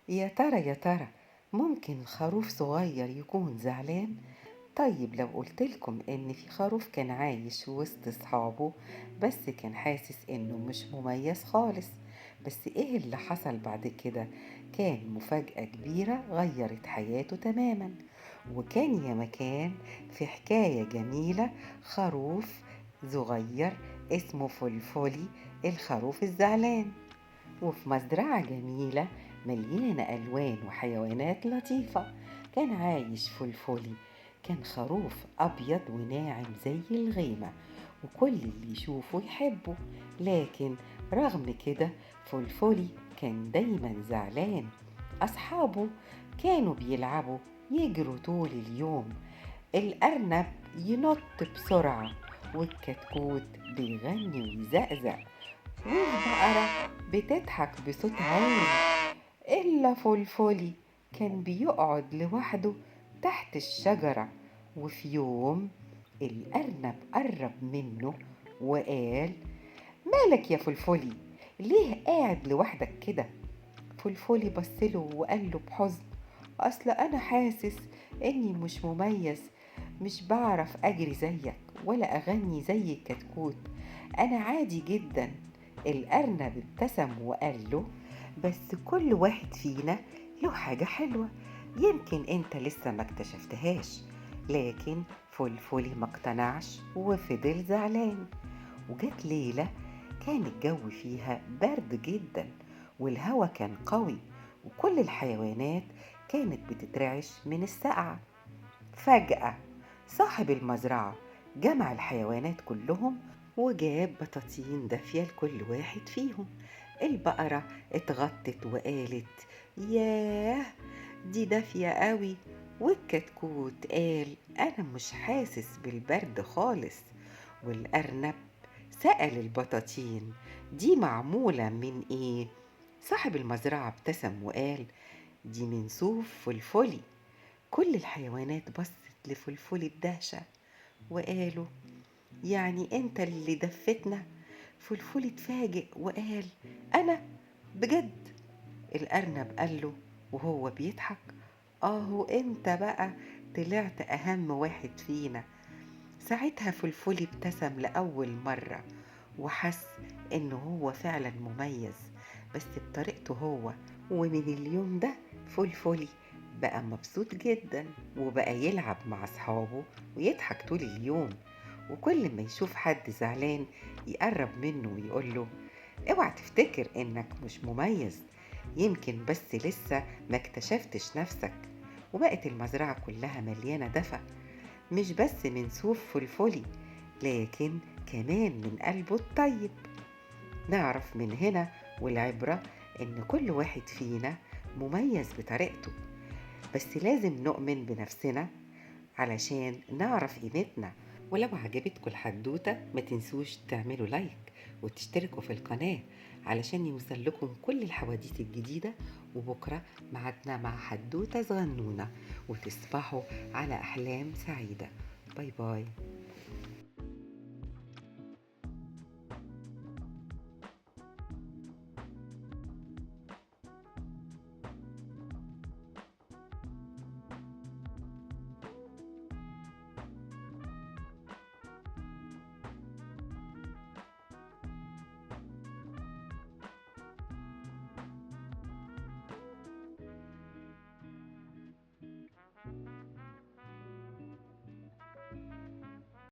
يا ترى ممكن خروف صغير يكون زعلان؟ طيب لو قلتلكم إن في خروف كان عايش وسط صحابه، بس كان حاسس إنه مش مميز خالص. بس إيه اللي حصل بعد كده؟ كان مفاجأة كبيرة غيرت حياته تماما. وكان يا مكان في حكاية جميلة، خروف صغير اسمه فلفلي، الخروف الزعلان. وفي مزرعة جميلة مليانة ألوان وحيوانات لطيفة كان عايش فلفلي. كان خروف أبيض وناعم زي الغيمة، وكل اللي يشوفه يحبه. لكن رغم كده فلفلي كان دايما زعلان. أصحابه كانوا بيلعبوا يجروا طول اليوم، الأرنب ينط بسرعة، والكتكوت بيغني ويزقزق، والبقرة بتضحك بصوت عالي. إلا فلفلي كان بيقعد لوحده تحت الشجرة. وفي يوم الأرنب قرب منه وقال: مالك يا فلفلي؟ ليه قاعد لوحدك كده؟ فلفلي بصله وقاله بحزن: أصل أنا حاسس إني مش مميز، مش بعرف أجري زيك ولا أغني زي الكتكوت، أنا عادي جدا. الأرنب ابتسم وقال له: بس كل واحد فينا له حاجة حلوة، يمكن انت لسه ما اكتشفتهاش. لكن فلفلي ما اقتنعش وفضل زعلان. وجت ليلة كان الجو فيها برد جدا، والهوا كان قوي، وكل الحيوانات كانت بتترعش من السقعة. فجأة صاحب المزرعة جمع الحيوانات كلهم وجاب بطاطين دافية لكل واحد فيهم. البقرة اتغطت وقالت: ياه، دي دافية قوي. والكتكوت قال: أنا مش حاسس بالبرد خالص. والأرنب سأل البطاطين: دي معمولة من إيه؟ صاحب المزرعة ابتسم وقال: دي من صوف فلفلي. كل الحيوانات بصت لفلفلي بدهشة وقالوا: يعني انت اللي دفتنا؟ فلفلي اتفاجئ وقال: انا؟ بجد؟ الارنب قال له وهو بيضحك: اهو انت بقى طلعت اهم واحد فينا. ساعتها فلفلي ابتسم لاول مرة وحس انه هو فعلا مميز، بس بطريقته هو. ومن اليوم ده فلفلي بقى مبسوط جدا، وبقى يلعب مع أصحابه ويضحك طول اليوم. وكل ما يشوف حد زعلان يقرب منه ويقول له: اوعى تفتكر انك مش مميز، يمكن بس لسه ما اكتشفتش نفسك. وبقت المزرعة كلها مليانة دفء، مش بس من صوف فلفلي، لكن كمان من قلبه الطيب. نعرف من هنا والعبرة إن كل واحد فينا مميز بطريقته، بس لازم نؤمن بنفسنا علشان نعرف قيمتنا. ولو عجبتكم الحدوتة ما تنسوش تعملوا لايك وتشتركوا في القناة علشان يوصل لكم كل الحواديت الجديدة. وبكرة معدنا مع حدوتة صغنونة، وتصبحوا على أحلام سعيدة. باي باي.